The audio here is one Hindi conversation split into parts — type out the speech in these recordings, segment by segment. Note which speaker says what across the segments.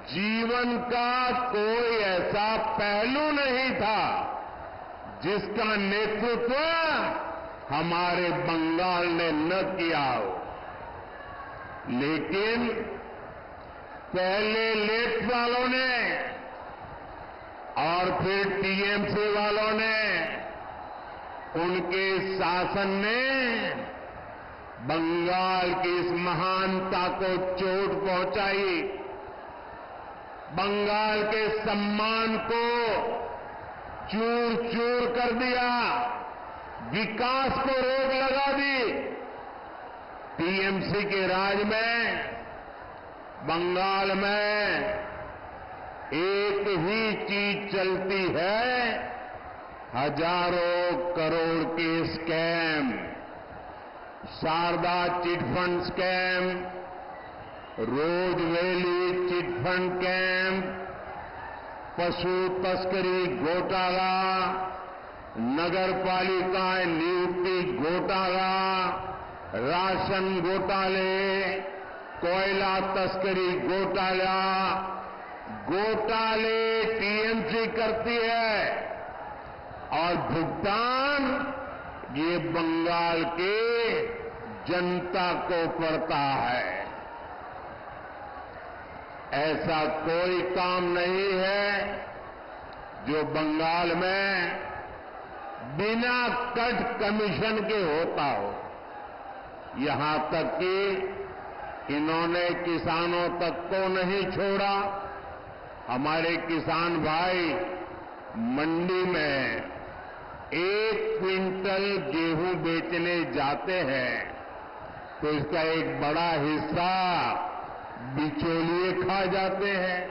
Speaker 1: जीवन का कोई ऐसा पहलू नहीं था जिसका नेतृत्व हमारे बंगाल ने न किया हो। लेकिन पहले लेफ्ट वालों ने और फिर टीएमसी वालों ने, उनके शासन ने बंगाल की इस महानता को चोट पहुंचाई, बंगाल के सम्मान को चूर चूर कर दिया, विकास को रोक लगा दी। टीएमसी के राज में बंगाल में एक ही चीज चलती है, हजारों करोड़ के स्कैम, शारदा चिटफंड स्कैम, रोज वैली चिटफंड कैंप, पशु तस्करी घोटाला, नगर पालिका नियुक्ति घोटाला, राशन घोटाले, कोयला तस्करी घोटाला, घोटाले टीएमसी करती है और भुगतान ये बंगाल के जनता को पड़ता है। ऐसा कोई काम नहीं है जो बंगाल में बिना कट कमीशन के होता हो। यहां तक कि इन्होंने किसानों तक को नहीं छोड़ा। हमारे किसान भाई मंडी में 1 क्विंटल गेहूं बेचने जाते हैं तो इसका एक बड़ा हिस्सा बिचौलिए खा जाते हैं।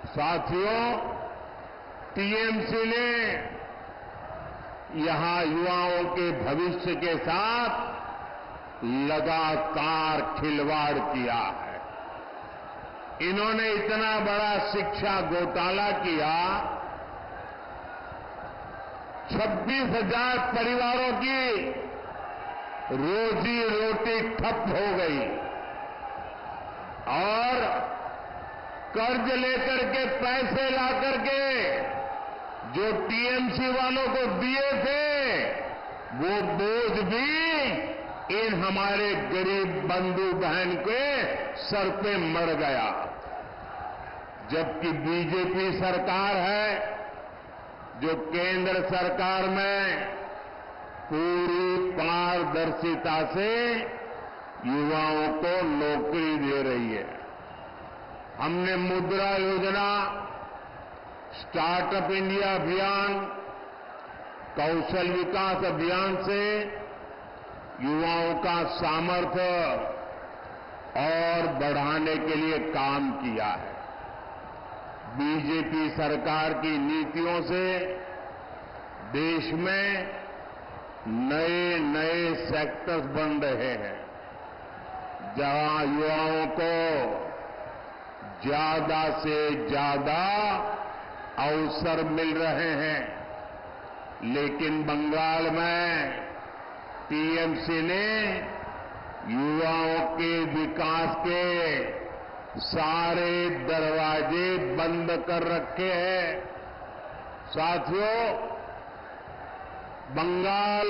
Speaker 1: साथियों, टीएमसी ने यहां युवाओं के भविष्य के साथ लगातार खिलवाड़ किया है। इन्होंने इतना बड़ा शिक्षा घोटाला किया, 26,000 परिवारों की रोजी रोटी ठप हो गई और कर्ज लेकर के पैसे ला करके जो टीएमसी वालों को दिए थे वो बोझ भी इन हमारे गरीब बंधु बहन के सर पे मर गया। जबकि बीजेपी सरकार है जो केंद्र सरकार में पूरी पारदर्शिता से युवाओं को नौकरी दे रही है। हमने मुद्रा योजना, स्टार्टअप इंडिया अभियान, कौशल विकास अभियान से युवाओं का सामर्थ्य और बढ़ाने के लिए काम किया है। बीजेपी सरकार की नीतियों से देश में नए नए सेक्टर्स बन रहे हैं जहां युवाओं को ज्यादा से ज्यादा अवसर मिल रहे हैं। लेकिन बंगाल में टीएमसी ने युवाओं के विकास के सारे दरवाजे बंद कर रखे हैं। साथियों, बंगाल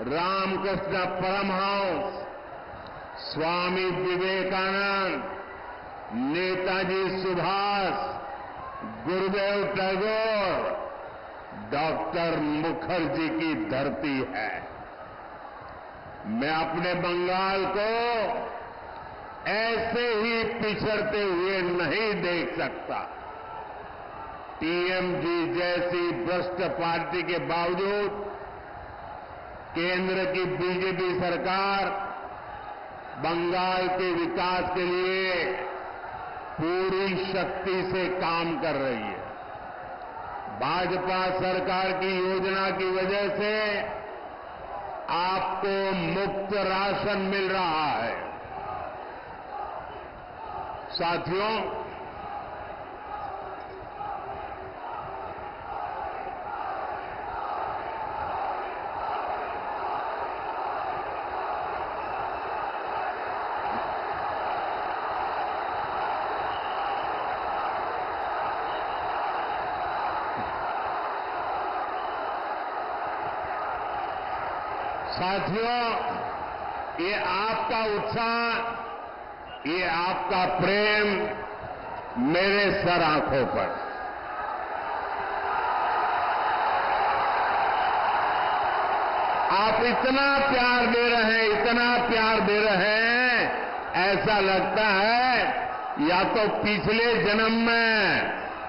Speaker 1: रामकृष्ण परमहंस, स्वामी विवेकानंद, नेताजी सुभाष, गुरुदेव टैगोर, डॉक्टर मुखर्जी की धरती है। मैं अपने बंगाल को ऐसे ही पिछड़ते हुए नहीं देख सकता। टीएमसी जैसी भ्रष्ट पार्टी के बावजूद केंद्र की बीजेपी सरकार बंगाल के विकास के लिए पूरी शक्ति से काम कर रही है। भाजपा सरकार की योजना की वजह से आपको मुफ्त राशन मिल रहा है। साथियों, साथियों, ये आपका उत्साह, ये आपका प्रेम मेरे सर आंखों पर। आप इतना प्यार दे रहे हैं, इतना प्यार दे रहे हैं, ऐसा लगता है या तो पिछले जन्म में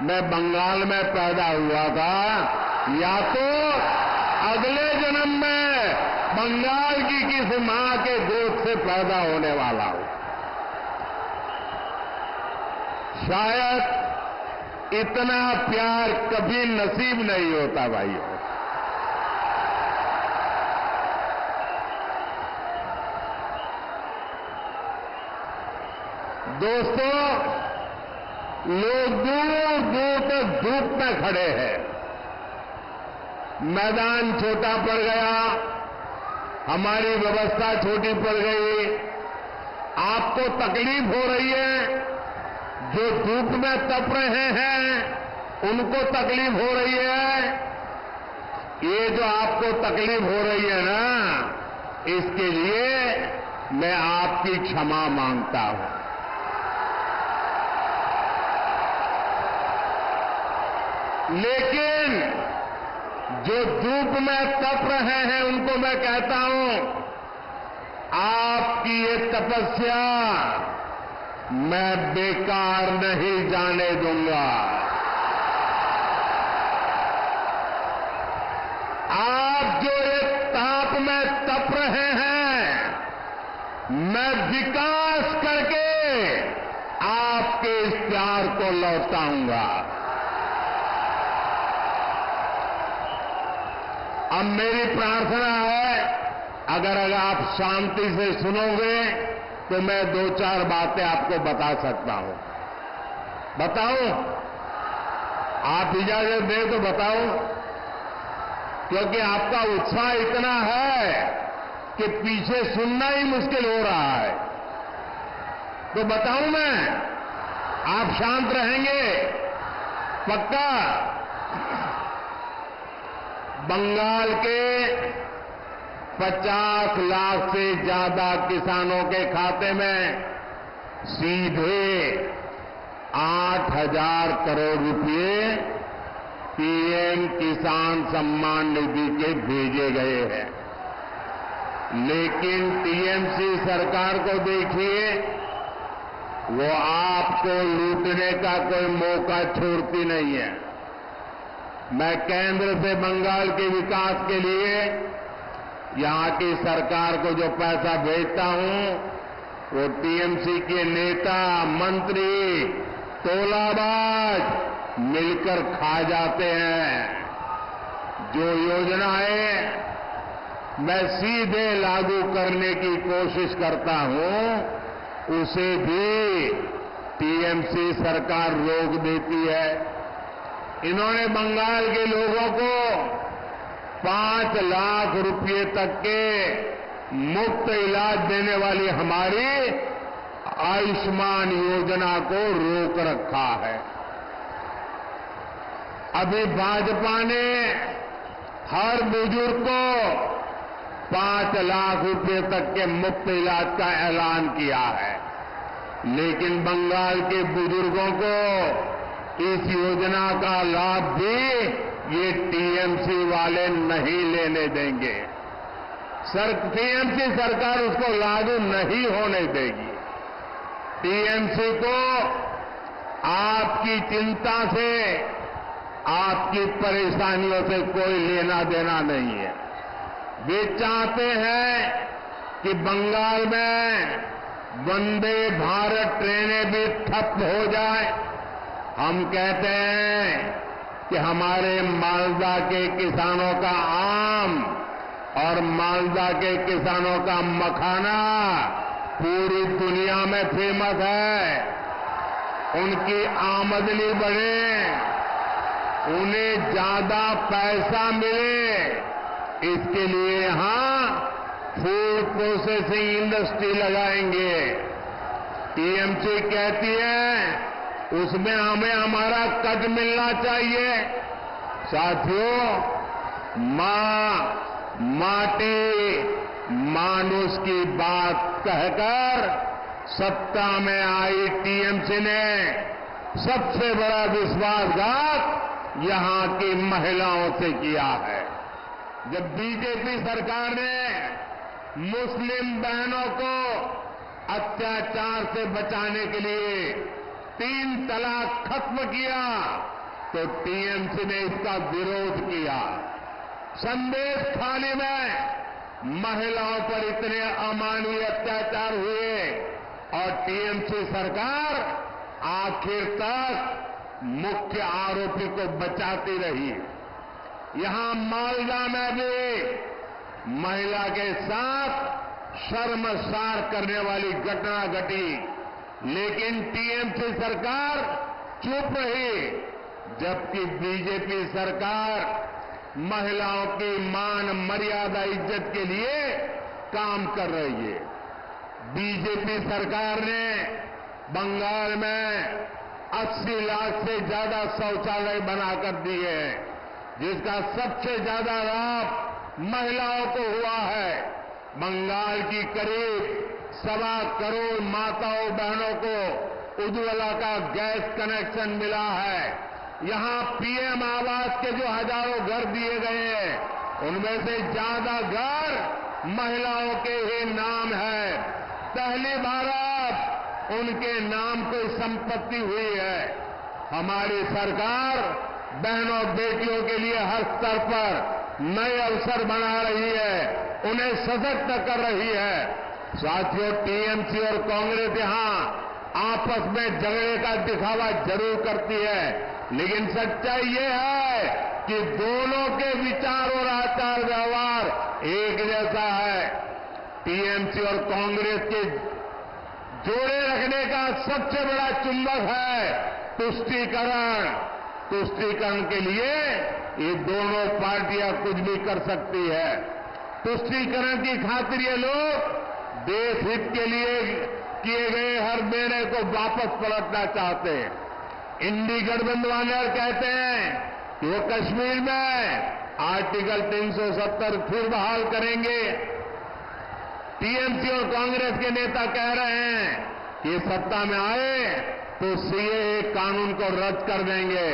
Speaker 1: मैं बंगाल में पैदा हुआ था, या तो अगले जन्म में बंगाल की किसी मां के गोद से पैदा होने वाला हूं। शायद इतना प्यार कभी नसीब नहीं होता भाइयों। दोस्तों, लोग दूर दूर तक धूप में खड़े हैं, मैदान छोटा पड़ गया, हमारी व्यवस्था छोटी पड़ गई, आपको तकलीफ हो रही है, जो धूप में तप रहे हैं उनको तकलीफ हो रही है। ये जो आपको तकलीफ हो रही है ना, इसके लिए मैं आपकी क्षमा मांगता हूं। लेकिन जो धूप में तप रहे हैं उनको मैं कहता हूं, आपकी ये तपस्या मैं बेकार नहीं जाने दूंगा। आप जो ये ताप में तप रहे हैं, मैं विकास करके आपके इस प्यार को लौटाऊंगा। अब मेरी प्रार्थना है, अगर आप शांति से सुनोगे तो मैं 2-4 बातें आपको बता सकता हूं। बताऊं? आप इजाजत दें तो बताऊं? क्योंकि आपका उत्साह इतना है कि पीछे सुनना ही मुश्किल हो रहा है। तो बताऊं मैं? आप शांत रहेंगे? पक्का? बंगाल के 50 लाख से ज्यादा किसानों के खाते में सीधे 8,000 करोड़ रुपए पीएम किसान सम्मान निधि के भेजे गए हैं। लेकिन टीएमसी सरकार को देखिए, वो आपको लूटने का कोई मौका छोड़ती नहीं है। मैं केंद्र से बंगाल के विकास के लिए यहां की सरकार को जो पैसा भेजता हूं, वो टीएमसी के नेता, मंत्री, तोलाबाज मिलकर खा जाते हैं। जो योजनाएं मैं सीधे लागू करने की कोशिश करता हूं, उसे भी टीएमसी सरकार रोक देती है। इन्होंने बंगाल के लोगों को 5 लाख रुपए तक के मुफ्त इलाज देने वाली हमारी आयुष्मान योजना को रोक रखा है। अभी भाजपा ने हर बुजुर्ग को 5 लाख रुपए तक के मुफ्त इलाज का ऐलान किया है, लेकिन बंगाल के बुजुर्गों को इस योजना का लाभ भी ये टीएमसी वाले नहीं लेने देंगे। टीएमसी सरकार उसको लागू नहीं होने देगी। टीएमसी को आपकी चिंता से, आपकी परेशानियों से कोई लेना देना नहीं है। वे चाहते हैं कि बंगाल में वंदे भारत ट्रेनें भी ठप हो जाए। हम कहते हैं कि हमारे मालदा के किसानों का आम और मालदा के किसानों का मखाना पूरी दुनिया में फेमस है। उनकी आमदनी बढ़े, उन्हें ज्यादा पैसा मिले, इसके लिए यहां फूड प्रोसेसिंग इंडस्ट्री लगाएंगे। टीएमसी कहती है उसमें हमें हमारा कट मिलना चाहिए। साथियों, मां माटी मानुष की बात कहकर सत्ता में आई टीएमसी ने सबसे बड़ा विश्वासघात यहां की महिलाओं से किया है। जब बीजेपी सरकार ने मुस्लिम बहनों को अत्याचार से बचाने के लिए 3 तलाक खत्म किया तो टीएमसी ने इसका विरोध किया। संदेश खाली में महिलाओं पर इतने अमानवीय अत्याचार हुए और टीएमसी सरकार आखिर तक मुख्य आरोपी को बचाती रही। यहां मालदा में भी महिला के साथ शर्मसार करने वाली घटना घटी, लेकिन टीएमसी सरकार चुप रही, जबकि बीजेपी सरकार महिलाओं की मान मर्यादा इज्जत के लिए काम कर रही है। बीजेपी सरकार ने बंगाल में 80 लाख से ज्यादा शौचालय बनाकर दिए हैं, जिसका सबसे ज्यादा लाभ महिलाओं को हुआ है। बंगाल की करीब 1.25 करोड़ माताओं बहनों को उज्ज्वला का गैस कनेक्शन मिला है। यहां पीएम आवास के जो हजारों घर दिए गए हैं, उनमें से ज्यादा घर महिलाओं के ही नाम है। पहली बार अब उनके नाम कोई संपत्ति हुई है। हमारी सरकार बहनों बेटियों के लिए हर स्तर पर नए अवसर बना रही है, उन्हें सशक्त कर रही है। साथियों, टीएमसी और कांग्रेस यहां आपस में झगड़े का दिखावा जरूर करती है, लेकिन सच्चाई ये है कि दोनों के विचार और आचार व्यवहार एक जैसा है। टीएमसी और कांग्रेस के जोड़े रखने का सबसे बड़ा चुंबक है तुष्टीकरण। तुष्टीकरण के लिए ये दोनों पार्टियां कुछ भी कर सकती है। तुष्टीकरण की खातिर ये लोग देश हित के लिए किए गए हर निर्णय को वापस पलटना चाहते हैं। इंडी गठबंधन कहते हैं कि वो कश्मीर में आर्टिकल 370 फिर बहाल करेंगे। टीएमसी और कांग्रेस के नेता कह रहे हैं कि सत्ता में आए तो सीएए कानून को रद्द कर देंगे।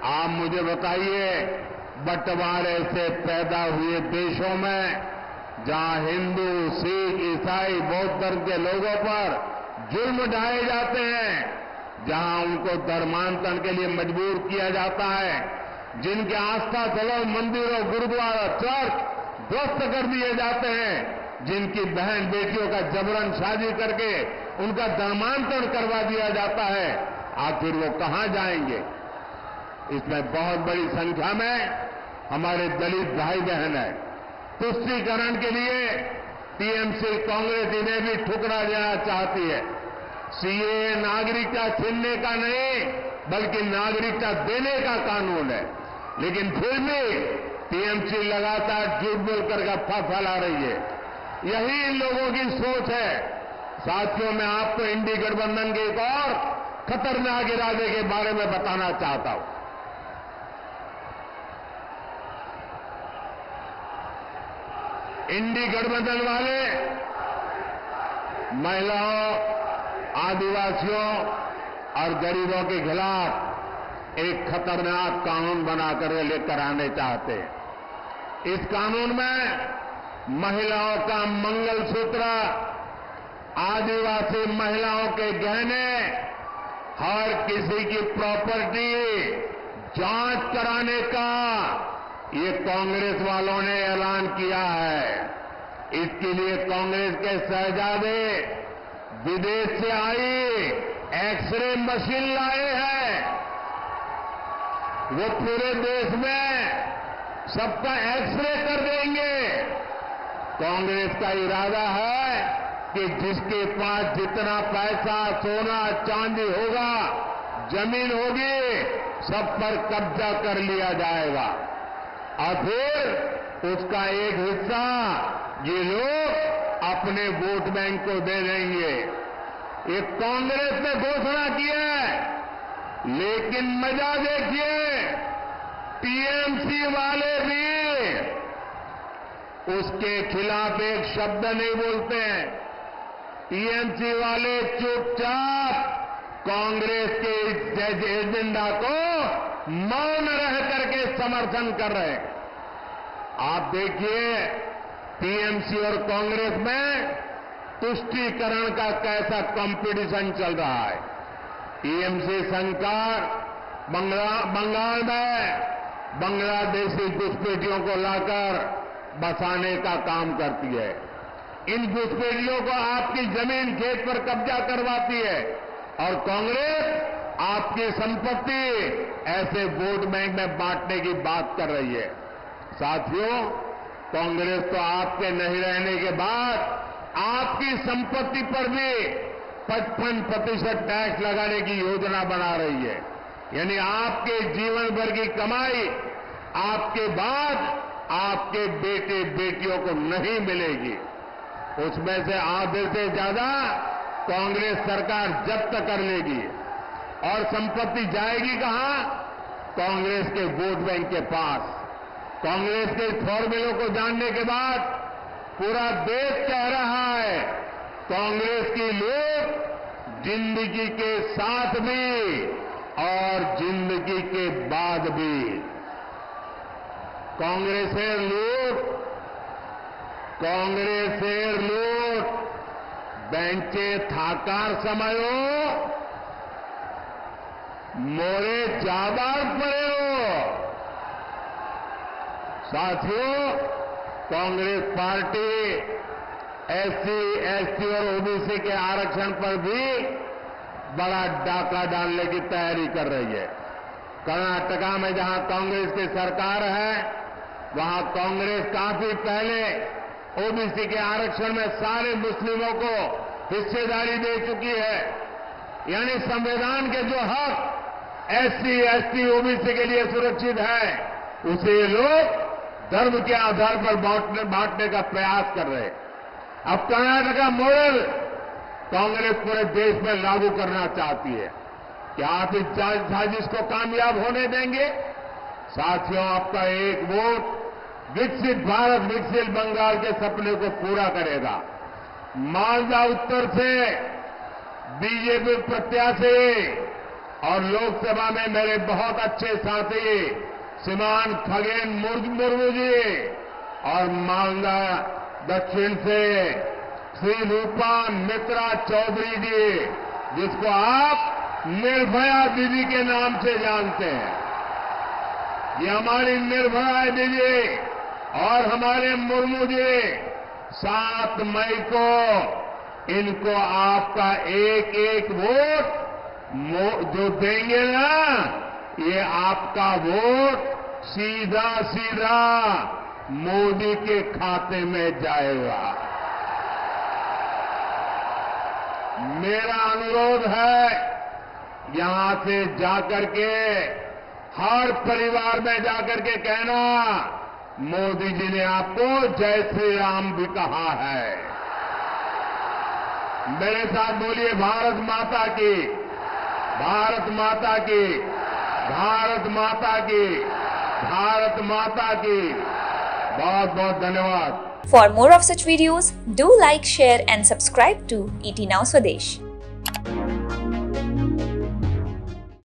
Speaker 1: आप मुझे बताइए, बंटवारे से पैदा हुए देशों में जहां हिंदू, सिख, ईसाई, बौद्ध धर्म के लोगों पर जुल्म ढाए जाते हैं, जहां उनको धर्मांतरण के लिए मजबूर किया जाता है, जिनके आस्था स्थलों, मंदिरों, गुरुद्वारा, चर्च ध्वस्त कर दिए जाते हैं, जिनकी बहन बेटियों का जबरन शादी करके उनका धर्मांतरण करवा दिया जाता है, आखिर वो कहां जाएंगे? इसमें बहुत बड़ी संख्या में हमारे दलित भाई बहन है। तुष्टीकरण के लिए टीएमसी कांग्रेस इन्हें भी ठुकरा देना चाहती है। सीएए नागरिकता छीनने का नहीं, बल्कि नागरिकता देने का कानून है, लेकिन फिर भी टीएमसी लगातार झूठ बोलकर अफवाह फैला रही है। यही इन लोगों की सोच है। साथियों, मैं आपको इंडी गठबंधन के एक और खतरनाक इरादे के बारे में बताना चाहता हूं। इंडी गठबंधन वाले महिलाओं, आदिवासियों और गरीबों के खिलाफ एक खतरनाक कानून बनाकर लेकर आने चाहते हैं। इस कानून में महिलाओं का मंगलसूत्र, आदिवासी महिलाओं के गहने, हर किसी की प्रॉपर्टी जांच कराने का ये कांग्रेस वालों ने ऐलान किया है। इसके लिए कांग्रेस के शहजादे विदेश से आई एक्सरे मशीन लाए हैं। वो पूरे देश में सबका एक्सरे कर देंगे। कांग्रेस का इरादा है कि जिसके पास जितना पैसा, सोना, चांदी होगा, जमीन होगी, सब पर कब्जा कर लिया जाएगा और फिर उसका एक हिस्सा ये लोग अपने वोट बैंक को दे देंगे। ये कांग्रेस ने घोषणा की है, लेकिन मजा देखिए, टीएमसी वाले भी उसके खिलाफ एक शब्द नहीं बोलते हैं। टीएमसी वाले चुपचाप कांग्रेस के इस एजेंडा को मौन रह करके समर्थन कर रहे हैं। आप देखिए टीएमसी और कांग्रेस में तुष्टीकरण का कैसा कंपटीशन चल रहा है। टीएमसी सरकार बंगाल में बांग्लादेशी घुसपैठियों को लाकर बसाने का काम करती है। इन घुसपैठियों को आपकी जमीन खेत पर कब्जा करवाती है और कांग्रेस आपकी संपत्ति ऐसे वोट बैंक में बांटने की बात कर रही है। साथियों, कांग्रेस तो आपके नहीं रहने के बाद आपकी संपत्ति पर भी 55% टैक्स लगाने की योजना बना रही है। यानी आपके जीवन भर की कमाई आपके बाद आपके बेटे बेटियों को नहीं मिलेगी। उसमें से आधे से ज्यादा कांग्रेस सरकार जब्त कर लेगी और संपत्ति जाएगी कहां? कांग्रेस के वोट बैंक के पास। कांग्रेस के फॉर्मूलों को जानने के बाद पूरा देश कह रहा है कांग्रेस की लोग जिंदगी के साथ भी और जिंदगी के बाद भी कांग्रेसेर लूट बेंचे थाकार समयो मोरे जाबार पड़े हो। साथियों, कांग्रेस पार्टी एससी, एसटी और ओबीसी के आरक्षण पर भी बड़ा डाका डालने की तैयारी कर रही है। कर्नाटका में जहां कांग्रेस की सरकार है, वहां कांग्रेस काफी पहले ओबीसी के आरक्षण में सारे मुस्लिमों को हिस्सेदारी दे चुकी है। यानी संविधान के जो हक एससी, एसटी, ओबीसी के लिए सुरक्षित है, उसे लोग धर्म के आधार पर बांटने का प्रयास कर रहे हैं। अब कर्नाटका मॉडल कांग्रेस पूरे देश में लागू करना चाहती है। क्या आप इस साजिश को कामयाब होने देंगे? साथियों, आपका एक वोट विकसित भारत, विकसित बंगाल के सपने को पूरा करेगा। मालदा उत्तर से बीजेपी प्रत्याशी और लोकसभा में मेरे बहुत अच्छे साथी श्रीमान खगेन मुर्मू जी और मालदा दक्षिण से श्री रूपा मित्रा चौधरी जी, जिसको आप निर्भया दीदी के नाम से जानते हैं। ये हमारी निर्भया दीदी और हमारे मुर्मू जी 7 मई को इनको आपका एक एक वोट जो देंगे ना, ये आपका वोट सीधा सीधा मोदी के खाते में जाएगा। मेरा अनुरोध है यहां से जाकर के हर परिवार में जाकर के कहना, मोदी जी ने आपको जय श्री राम भी कहा है। मेरे साथ बोलिए भारत माता की, भारत माता की, भारत माता की, भारत माता की। बहुत बहुत धन्यवाद।
Speaker 2: For more of such videos, do like, share and subscribe to ET Now Swadesh.